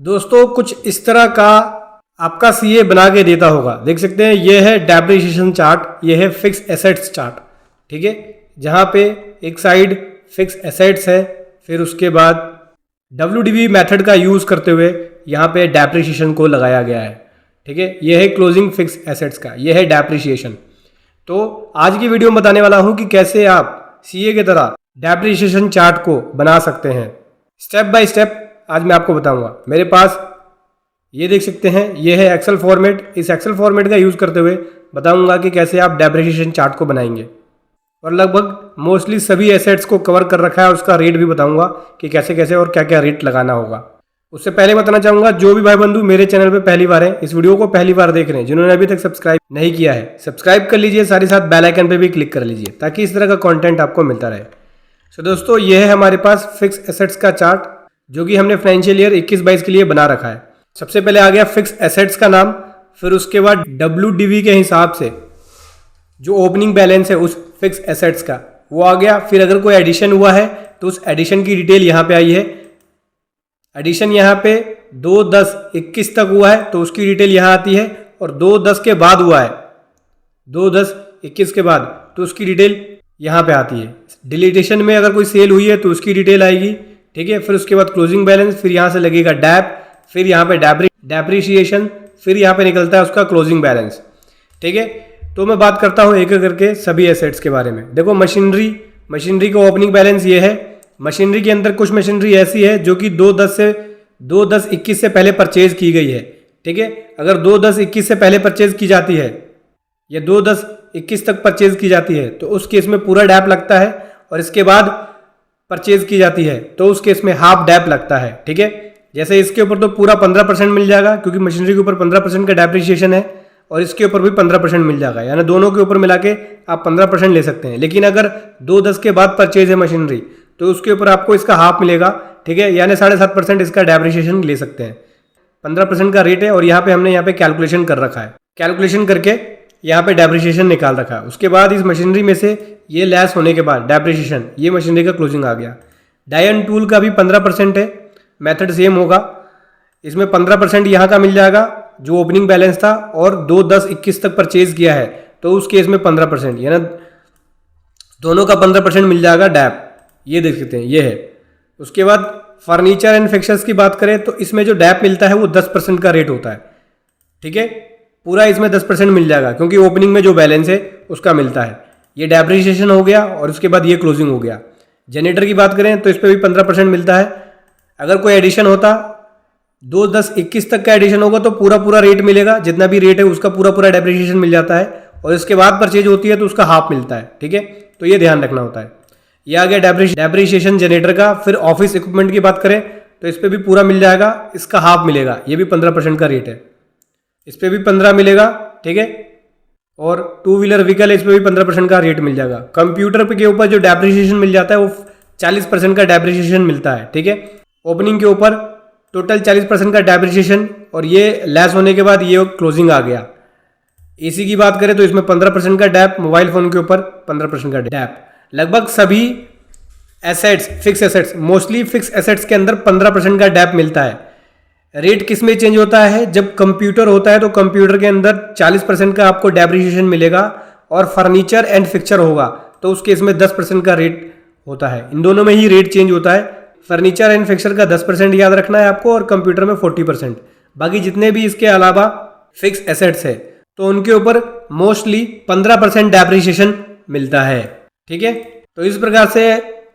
दोस्तों कुछ इस तरह का आपका सीए बना के देता होगा। देख सकते हैं ये है डेप्रिसिएशन चार्ट, ये है फिक्स एसेट्स चार्ट। ठीक है, जहाँ पे एक साइड फिक्स एसेट्स है, फिर उसके बाद WDV मेथड का यूज़ करते हुए यहाँ पे डेप्रिसिएशन को लगाया गया है। ठीक है, ये है क्लोजिंग फिक्स एसेट्स का, ये है डेप्रिसिएशन। तो आज की वीडियो में बताने वाला हूँ कि कैसे आप सीए की तरह डेप्रिसिएशन चार्ट को बना सकते हैं। स्टेप बाय स्टेप आज मैं आपको बताऊंगा। मेरे पास ये देख सकते हैं, ये है एक्सेल फॉर्मेट। इस एक्सेल फॉर्मेट का यूज़ करते हुए बताऊंगा कि कैसे आप डेप्रिसिएशन चार्ट को बनाएंगे, और लगभग मोस्टली सभी एसेट्स को कवर कर रखा है। उसका रेट भी बताऊंगा कि कैसे कैसे और क्या क्या रेट लगाना होगा। उससे पहले बताना चाहूँगा, जो भी भाई बंधु मेरे चैनल पे पहली बार है, इस वीडियो को पहली बार देख रहे हैं, जिन्होंने अभी तक सब्सक्राइब नहीं किया है, सब्सक्राइब कर लीजिए, साथ ही साथ बेल आइकन पे भी क्लिक कर लीजिए ताकि इस तरह का कंटेंट आपको मिलता रहे। तो दोस्तों ये है हमारे पास फिक्स एसेट्स का चार्ट, जो कि हमने फाइनेंशियल ईयर 21-22 के लिए बना रखा है। सबसे पहले आ गया फिक्स एसेट्स का नाम, फिर उसके बाद WDV के हिसाब से जो ओपनिंग बैलेंस है उस फिक्स एसेट्स का वो आ गया। फिर अगर कोई एडिशन हुआ है तो उस एडिशन की डिटेल यहाँ पे आई है। एडिशन यहाँ पे 2/10/21 तक हुआ है तो उसकी डिटेल यहाँ आती है, और 2/10 के बाद हुआ है, 2/10/21 के बाद, तो उसकी डिटेल यहाँ पे आती है। डिलीटेशन में अगर कोई सेल हुई है तो उसकी डिटेल आएगी। ठीक है, फिर उसके बाद क्लोजिंग बैलेंस, फिर यहाँ से लगेगा डैप, फिर यहाँ पे डेप्रिसिएशन, फिर यहाँ पे निकलता है उसका क्लोजिंग बैलेंस। ठीक है, तो मैं बात करता हूँ एक एक करके सभी एसेट्स के बारे में। देखो मशीनरी का ओपनिंग बैलेंस ये है। मशीनरी के अंदर कुछ मशीनरी ऐसी है जो कि 2/10/21 से पहले परचेज की गई है। ठीक है, अगर 2/10/21 से पहले परचेज की जाती है या 2/10/21 तक परचेज की जाती है तो उस केस में पूरा डैप लगता है, और इसके बाद परचेज की जाती है तो उस केस में हाफ डैप लगता है। ठीक है, जैसे इसके ऊपर तो पूरा 15% मिल जाएगा, क्योंकि मशीनरी के ऊपर 15% का डेप्रिसिएशन है, और इसके ऊपर भी 15% मिल जाएगा, यानी दोनों के ऊपर मिला के आप 15% ले सकते हैं। लेकिन अगर 2/10 के बाद परचेज है मशीनरी तो उसके ऊपर आपको इसका हाफ मिलेगा। ठीक है, यानी 7.5% इसका डेप्रिसिएशन ले सकते हैं। 15% का रेट है, और यहाँ पे हमने यहाँ पे कैलकुलेशन कर रखा है, कैलकुलेशन करके यहाँ पे डेप्रिसिएशन निकाल रखा है। उसके बाद इस मशीनरी में से ये लेस होने के बाद डेप्रिसिएशन, ये मशीनरी का क्लोजिंग आ गया। डाई एंड टूल का भी 15% है, मेथड सेम होगा। इसमें 15% यहाँ का मिल जाएगा जो ओपनिंग बैलेंस था, और 2/10/21 तक परचेज किया है तो उस केस में 15%, यानी दोनों का 15% मिल जाएगा डैप। ये देख सकते हैं, ये है। उसके बाद फर्नीचर एंड फिक्सर्स की बात करें तो इसमें जो डैप मिलता है वो 10% का रेट होता है। ठीक है, पूरा इसमें 10% मिल जाएगा, क्योंकि ओपनिंग में जो बैलेंस है उसका मिलता है। ये डेप्रिसिएशन हो गया, और उसके बाद ये क्लोजिंग हो गया। जनरेटर की बात करें तो इस पर भी 15% मिलता है। अगर कोई एडिशन होता, 2/10/21 तक का एडिशन होगा तो पूरा रेट मिलेगा, जितना भी रेट है उसका पूरा डेप्रिसिएशन मिल जाता है, और इसके बाद परचेज होती है तो उसका हाफ मिलता है। ठीक है, तो ये ध्यान रखना होता है। ये आ गया डेप्रिसिएशन जनरेटर का। फिर ऑफिस इक्विपमेंट की बात करें तो इस पर भी पूरा मिल जाएगा, इसका हाफ मिलेगा, ये भी 15% का रेट है, इस पर भी 15 मिलेगा। ठीक है, और 2 व्हीलर व्हीकल है, इस पर भी 15% का रेट मिल जाएगा। कंप्यूटर के ऊपर जो डेप्रिसिएशन मिल जाता है वो 40% का डेप्रिसिएशन मिलता है। ठीक है, ओपनिंग के ऊपर टोटल 40% का डेप्रिसिएशन, और ये लेस होने के बाद ये क्लोजिंग आ गया। एसी की बात करें तो इसमें 15% का डैप, मोबाइल फोन के ऊपर 15% का डैप। लगभग सभी assets, fix assets, mostly fix assets के अंदर 15% का डैप मिलता है। रेट किस में चेंज होता है? जब कंप्यूटर होता है तो कंप्यूटर के अंदर 40% का आपको डेप्रिसिएशन मिलेगा, और फर्नीचर एंड फिक्सचर होगा तो उस केस में 10% का रेट होता है। इन दोनों में ही रेट चेंज होता है। फर्नीचर एंड फिक्सचर का 10% याद रखना है आपको, और कंप्यूटर में 40%। बाकी जितने भी इसके अलावा फिक्स एसेट्स है तो उनके ऊपर मोस्टली 15% डेप्रिसिएशन मिलता है। ठीक है, तो इस प्रकार से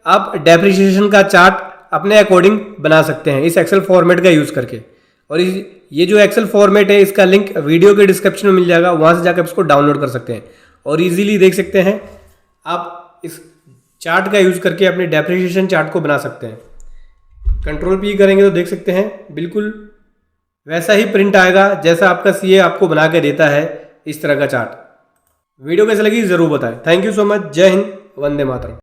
आप डेप्रिसिएशन का चार्ट अपने अकॉर्डिंग बना सकते हैं इस एक्सेल फॉर्मेट का यूज़ करके। और ये जो एक्सेल फॉर्मेट है इसका लिंक वीडियो के डिस्क्रिप्शन में मिल जाएगा, वहाँ से जाकर इसको डाउनलोड कर सकते हैं और इजीली देख सकते हैं। आप इस चार्ट का यूज़ करके अपने डेप्रिसिएशन चार्ट को बना सकते हैं। Ctrl+P करेंगे तो देख सकते हैं बिल्कुल वैसा ही प्रिंट आएगा जैसा आपका सीए आपको बना के देता है, इस तरह का चार्ट। वीडियो कैसे लगी ज़रूर बताएं। Thank you so much. जय हिंद, वंदे मातरम।